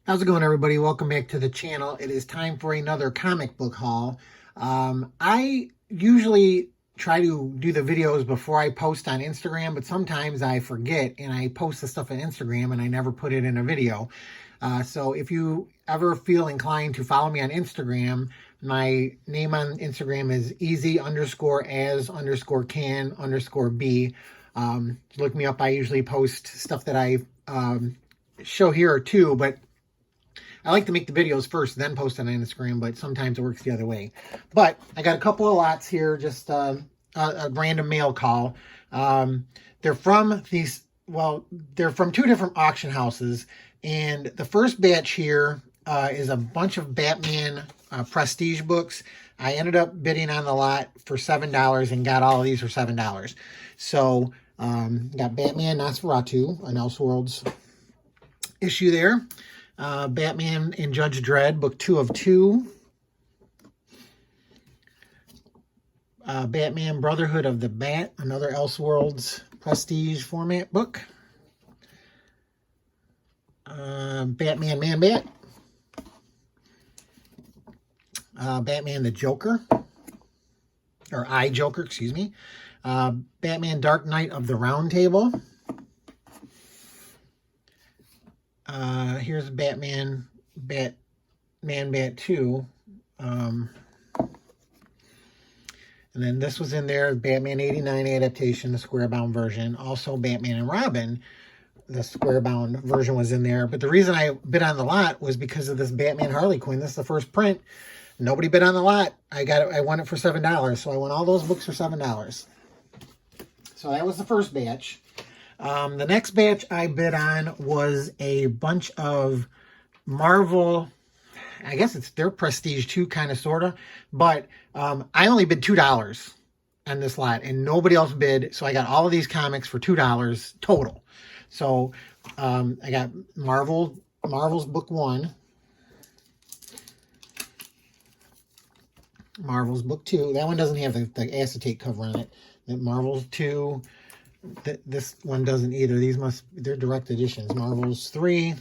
How's it going, everybody? Welcome back to the channel. It is time for another comic book haul. I usually try to do the videos before I post on Instagram, but sometimes I forget and I post the stuff on Instagram and I never put it in a video. So if you ever feel inclined to follow me on Instagram, my name on Instagram is easy_as_can_be. Look me up. I usually post stuff that I show here too, but I like to make the videos first, then post on Instagram, but sometimes it works the other way. But I got a couple of lots here, just a random mail call. They're from they're from two different auction houses. And the first batch here is a bunch of Batman prestige books. I ended up bidding on the lot for $7 and got all of these for $7. So got Batman Nosferatu, an Elseworlds issue there. Batman and Judge Dredd, book 2 of 2. Batman Brotherhood of the Bat, another Elseworlds prestige format book. Batman Man-Bat. Batman the Joker. Or I-Joker, excuse me. Batman Dark Knight of the Round Table. Here's Batman Man-Bat 2. And then this was in there, Batman 89 adaptation, the square-bound version. Also Batman and Robin, the square-bound version was in there. But the reason I bid on the lot was because of this Batman Harley Quinn. This is the first print. Nobody bid on the lot. I won it for $7. So I won all those books for $7. So that was the first batch. The next batch I bid on was a bunch of Marvel, I guess they're prestige too, kind of, sort of. But I only bid $2 on this lot, and nobody else bid. So I got all of these comics for $2 total. So I got Marvel's book 1. Marvel's book 2. That one doesn't have the acetate cover on it. Marvel's 2. This one doesn't either. They're direct editions. Marvel's 3.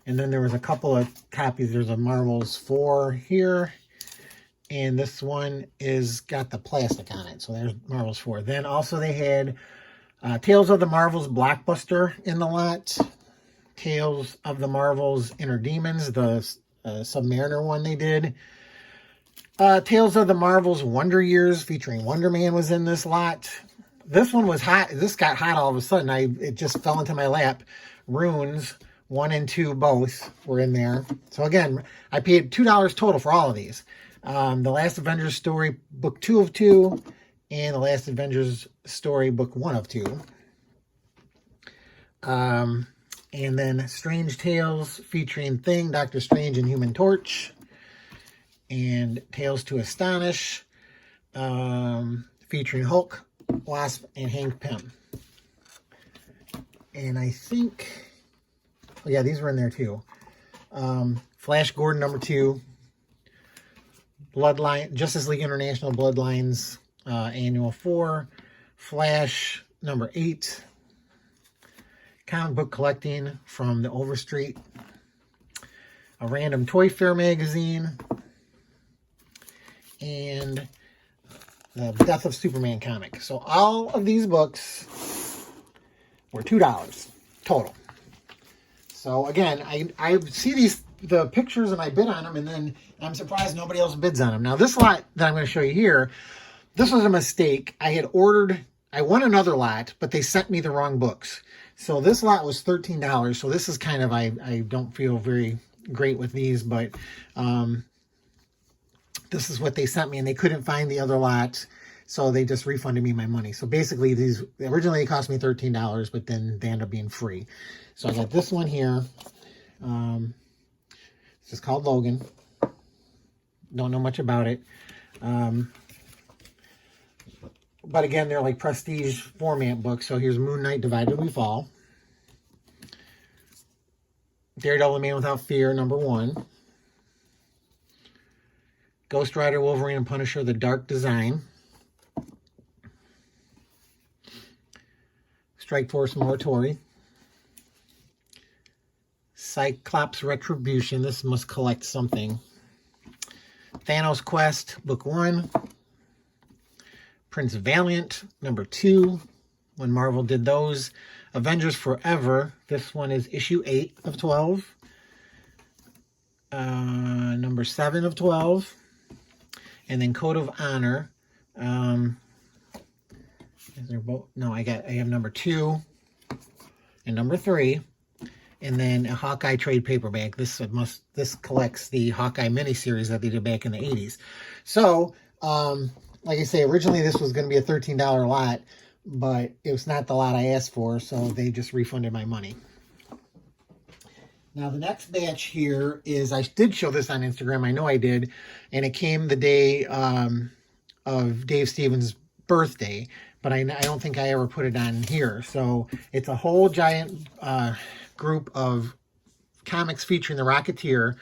And then there was a couple of copies. There's a Marvel's 4 here. And this one is got the plastic on it. So there's Marvel's 4. Then also they had Tales of the Marvels Blockbuster in the lot. Tales of the Marvels Inner Demons, the Submariner one they did. Tales of the Marvels Wonder Years featuring Wonder Man was in this lot. This one was hot. This got hot all of a sudden. It just fell into my lap. Runes 1 and 2 both were in there. So again, I paid $2 total for all of these. The Last Avengers Story, book 2 of 2, and The Last Avengers Story, book 1 of 2. And then Strange Tales featuring Thing, Doctor Strange, and Human Torch. And Tales to Astonish, featuring Hulk, Wasp, and Hank Pym. And I think, oh yeah, these were in there too. Flash Gordon number 2, Bloodline, Justice League International Bloodlines Annual 4, Flash number 8, Comic Book Collecting from the Overstreet, a Random Toy Fair magazine, and the Death of Superman comic. So all of these books were $2 total. So again, I see the pictures and I bid on them, and then I'm surprised nobody else bids on them. Now this lot that I'm going to show you here, this was a mistake. I won another lot, but they sent me the wrong books. So this lot was $13. So this is kind of, I don't feel very great with these, but this is what they sent me, and they couldn't find the other lot, so they just refunded me my money. So basically, these originally it cost me $13, but then they end up being free. So I got this one here. It's just called Logan. Don't know much about it. But again, they're like prestige format books. So here's Moon Knight, Divided We Fall. Daredevil, the Man Without Fear, number 1. Ghost Rider, Wolverine, and Punisher, The Dark Design. Strike Force, Morituri. Cyclops Retribution. This must collect something. Thanos Quest, book 1. Prince Valiant, number 2. When Marvel did those. Avengers Forever. This one is issue 8 of 12. Number 7 of 12. And then Code of Honor. Is there both? No, I have number 2 and number 3. And then a Hawkeye trade paperback. This collects the Hawkeye miniseries that they did back in the 80s. So, like I say, originally this was going to be a $13 lot, but it was not the lot I asked for, so they just refunded my money. Now, the next batch here is, I did show this on Instagram, I know I did, and it came the day of Dave Stevens' birthday, but I don't think I ever put it on here. So, it's a whole giant group of comics featuring the Rocketeer.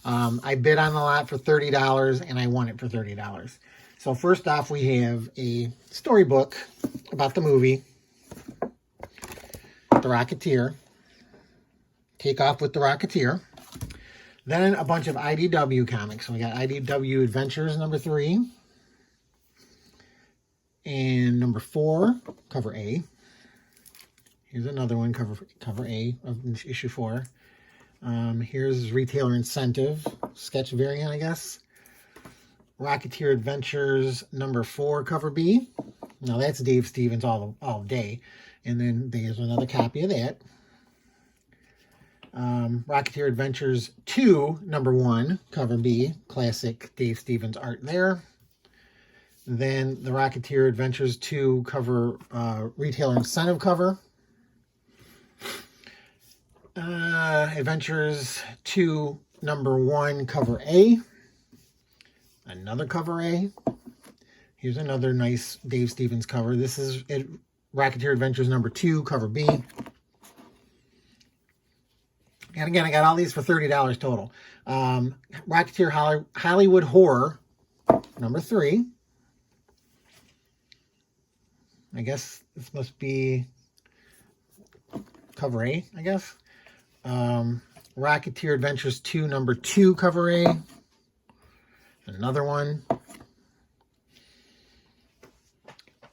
I bid on the lot for $30, and I won it for $30. So first off, we have a storybook about the movie, The Rocketeer. Take off with The Rocketeer. Then a bunch of IDW comics. So we got IDW Adventures number 3. And number 4, cover A. Here's another one, cover A of issue 4. Here's Retailer Incentive, sketch variant, I guess. Rocketeer Adventures number 4, cover B. Now that's Dave Stevens all day. And then there's another copy of that. Rocketeer Adventures 2, number 1, cover B. Classic Dave Stevens art there. Then the Rocketeer Adventures 2 cover, Retailer Incentive cover. Adventures 2, number 1, cover A. Another cover A. Here's another nice Dave Stevens cover. This is Rocketeer Adventures number 2, cover B. And again, I got all these for $30 total. Rocketeer Hollywood Horror, number 3. I guess this must be cover A, I guess. Rocketeer Adventures 2, number 2, cover A. Another one.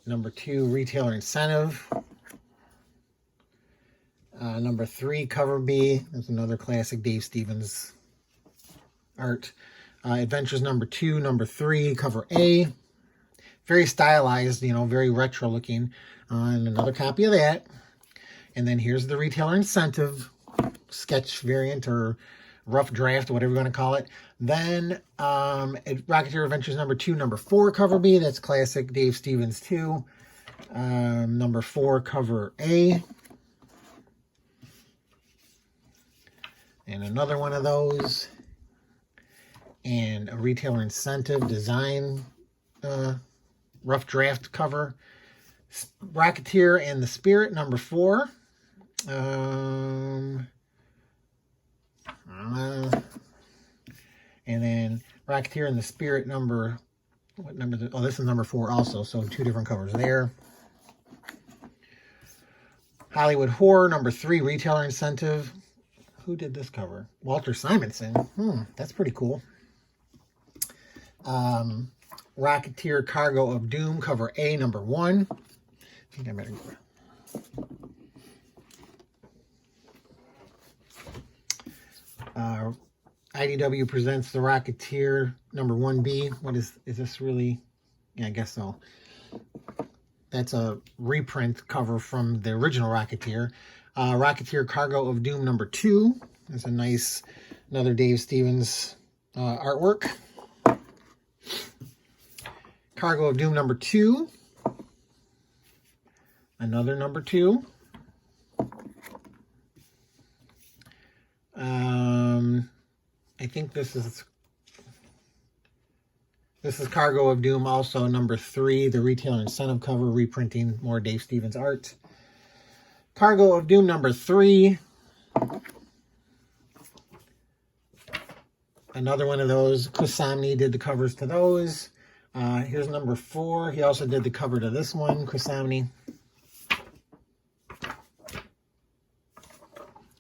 Number 2, Retailer Incentive. Number 3, cover B. There's another classic Dave Stevens art. Adventures number 2, number 3, cover A. Very stylized, very retro looking. And another copy of that. And then here's the Retailer Incentive sketch variant or rough draft, whatever you want to call it. Then Rocketeer Adventures number 2, number 4, cover B. That's classic Dave Stevens too. Number 4, cover A. And another one of those. And a Retailer Incentive design rough draft cover. Rocketeer and the Spirit, number 4. And then Rocketeer and the Spirit number, what number? Oh, this is number 4 also, so 2 different covers there. Hollywood Horror, number 3, Retailer Incentive. Who did this cover? Walter Simonson. That's pretty cool. Rocketeer Cargo of Doom, cover A, number 1. I think I better go. IDW presents The Rocketeer, number 1B. What is this really? Yeah, I guess so. That's a reprint cover from the original Rocketeer. Rocketeer Cargo of Doom, number 2. That's a nice, another Dave Stevens artwork. Cargo of Doom, number 2. Another number 2. I think this is Cargo of Doom, also number 3, the Retailer Incentive cover, reprinting more Dave Stevens art. Cargo of Doom, number 3. Another one of those. Chris Samnee did the covers to those. Here's number 4. He also did the cover to this one, Chris Samnee.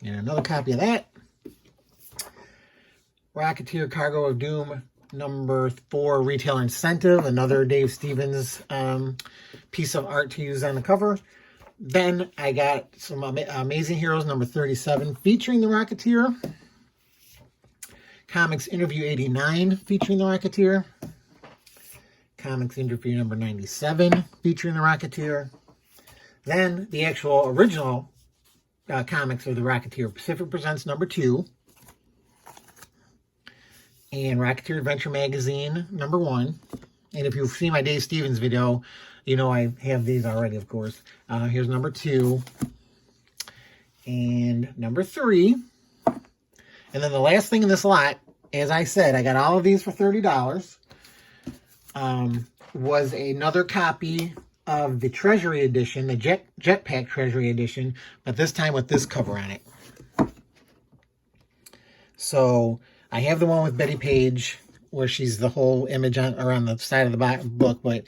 And another copy of that. Rocketeer Cargo of Doom number 4 Retail Incentive, another Dave Stevens piece of art to use on the cover. Then I got some Amazing Heroes number 37 featuring the Rocketeer. Comics Interview 89 featuring the Rocketeer. Comics Interview number 97 featuring the Rocketeer. Then the actual original comics of the Rocketeer, Pacific Presents number 2. And Rocketeer Adventure Magazine number 1. And if you've seen my Dave Stevens video, you know I have these already, of course. Here's number 2. And number 3. And then the last thing in this lot, as I said, I got all of these for $30. Was another copy of the Treasury Edition, the Jetpack Treasury Edition, but this time with this cover on it. So I have the one with Betty Page, where she's the whole image on the side of the book, but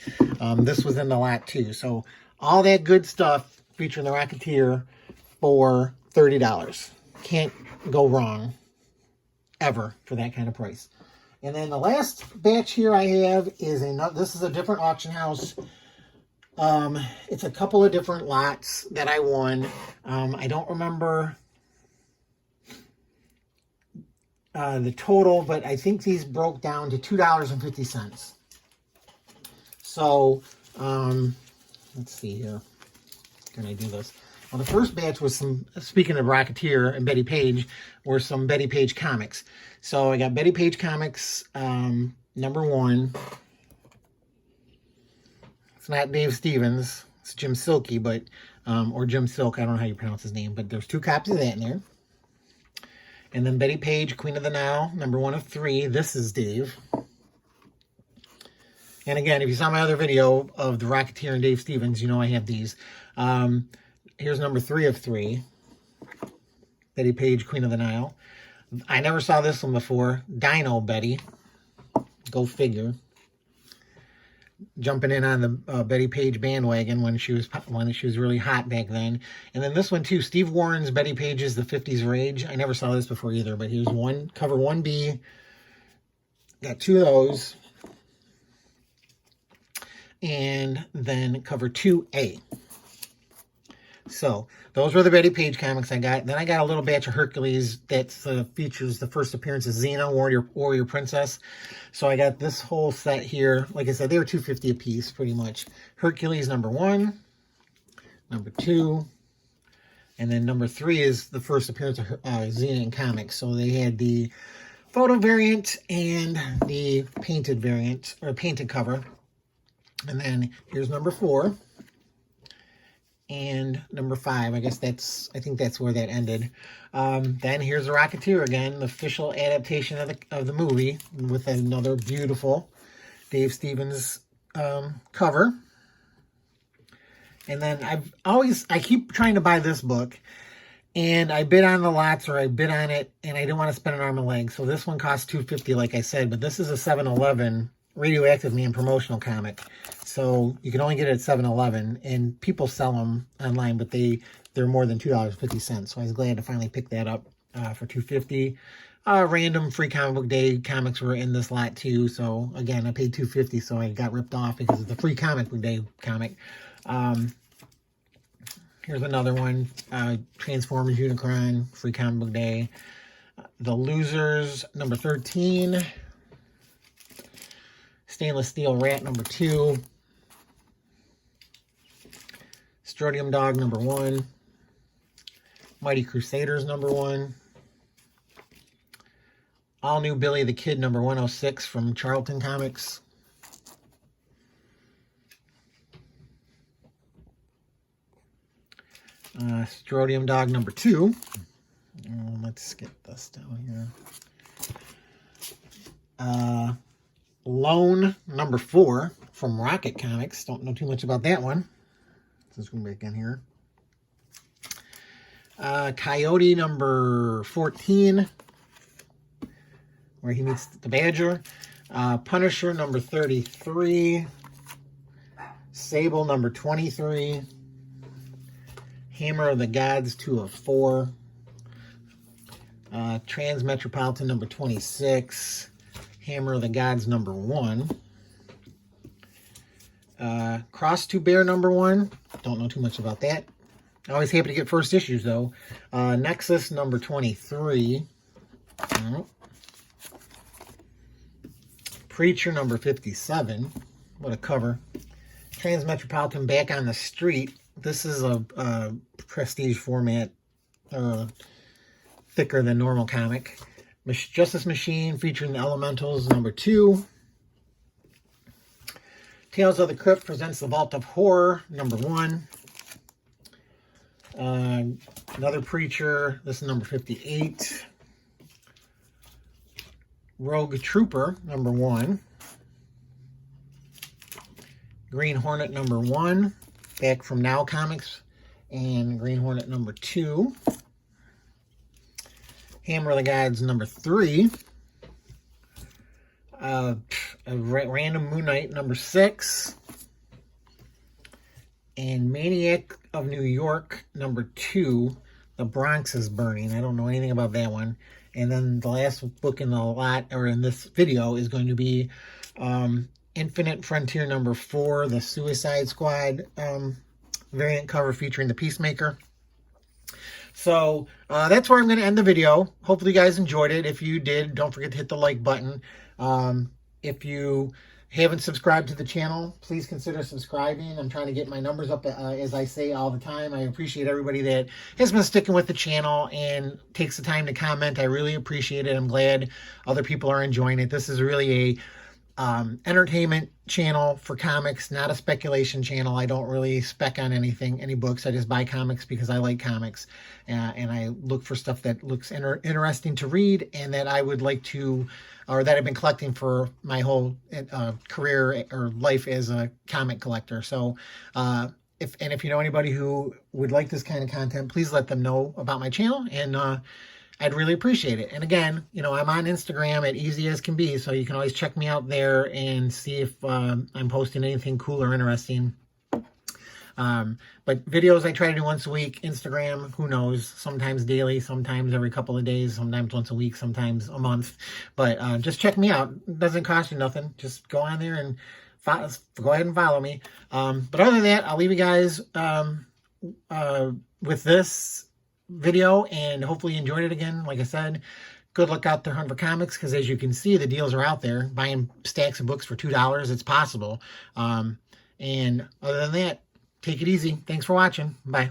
this was in the lot too. So all that good stuff featuring the Rocketeer for $30. Can't go wrong ever for that kind of price. And then the last batch here I have is this is a different auction house. It's a couple of different lots that I won. I don't remember the total, but I think these broke down to $2.50. So, let's see here. Can I do this? Well, the first batch was speaking of Rocketeer and Betty Page, were some Betty Page comics. So I got Betty Page comics, number 1. It's not Dave Stevens, it's Jim Silky, but, or Jim Silk, I don't know how you pronounce his name, but there's 2 copies of that in there. And then Betty Page, Queen of the Nile, number 1 of 3. This is Dave. And again, if you saw my other video of the Rocketeer and Dave Stevens, you know I have these. Here's number 3 of 3. Betty Page, Queen of the Nile. I never saw this one before. Dino Betty. Go figure. Jumping in on the Betty Page bandwagon when she was really hot back then. And then this one too, Steve Warren's Betty Page's The 50s Rage. I never saw this before either, but here's cover 1B. Got 2 of those. And then cover 2A. So those were the Betty Page comics I got. Then I got a little batch of Hercules that features the first appearance of Xena, Warrior Princess. So I got this whole set here. Like I said, they were $2.50 a piece, pretty much. Hercules number 1, number 2, and then number 3 is the first appearance of Xena in comics. So they had the photo variant and the painted variant, or painted cover. And then here's number 4. And number 5, I think that's where that ended. Then here's the Rocketeer again, the official adaptation of the movie with another beautiful Dave Stevens cover. And then I keep trying to buy this book, and I bid on the lots, or I bid on it, and I didn't want to spend an arm and a leg. So this one costs $2.50, like I said, but this is a 7-Eleven Radioactive Man promotional comic. So you can only get it at 7-Eleven, and people sell them online, but they're more than $2.50. So I was glad to finally pick that up for $2.50. Random free comic book day comics were in this lot too. So again, I paid $2.50, so I got ripped off because of the free comic book day comic. Here's another one, Transformers Unicron, free comic book day. The Losers, number 13. Stainless Steel Rat, number 2. Strodium Dog, number 1. Mighty Crusaders, number 1. All New Billy the Kid, number 106 from Charlton Comics. Strodium Dog, number 2. Let's get this down here. Lone, number 4 from Rocket Comics. Don't know too much about that one. So it's going to be back in here. Coyote, number 14, where he meets the Badger. Punisher, number 33. Sable, number 23. Hammer of the Gods, 2 of 4. Transmetropolitan number 26. Hammer of the Gods number 1. Cross to Bear number 1. Don't know too much about that. Always happy to get first issues though. Nexus number 23. Preacher number 57. What a cover. Transmetropolitan back on the street. This is a prestige format, thicker than normal comic. Justice Machine featuring the Elementals number 2. Tales of the Crypt presents the Vault of Horror number 1. Another Preacher. This is number 58. Rogue Trooper number 1. Green Hornet number 1, back from Now Comics, and Green Hornet number 2. Hammer of the Gods number 3. A Random Moon Knight number 6. And Maniac of New York number 2. The Bronx is Burning. I don't know anything about that one. And then the last book in the lot, or in this video, is going to be Infinite Frontier number 4, the Suicide Squad variant cover featuring the Peacemaker. So that's where I'm going to end the video. Hopefully you guys enjoyed it. If you did, don't forget to hit the like button. If you haven't subscribed to the channel, please consider subscribing. I'm trying to get my numbers up, as I say all the time. I appreciate everybody that has been sticking with the channel and takes the time to comment. I really appreciate it. I'm glad other people are enjoying it. This is really a entertainment channel for comics, not a speculation channel. I don't really spec on anything, any books. I just buy comics because I like comics, and I look for stuff that looks interesting to read and that I would like to, or that I've been collecting for my whole career or life as a comic collector. So if you know anybody who would like this kind of content, please let them know about my channel, and I'd really appreciate it. And again, you know, I'm on Instagram at Easy As Can Be, so you can always check me out there and see if I'm posting anything cool or interesting. But videos I try to do once a week. Instagram, who knows, sometimes daily, sometimes every couple of days, sometimes once a week, sometimes a month. But just check me out. It doesn't cost you nothing. Just go on there and go ahead and follow me. But other than that, I'll leave you guys with this video, and hopefully you enjoyed it again. Like I said, good luck out there hunting for comics, because as you can see, the deals are out there. Buying stacks of books for $2, it's possible. And other than that, take it easy. Thanks for watching. Bye.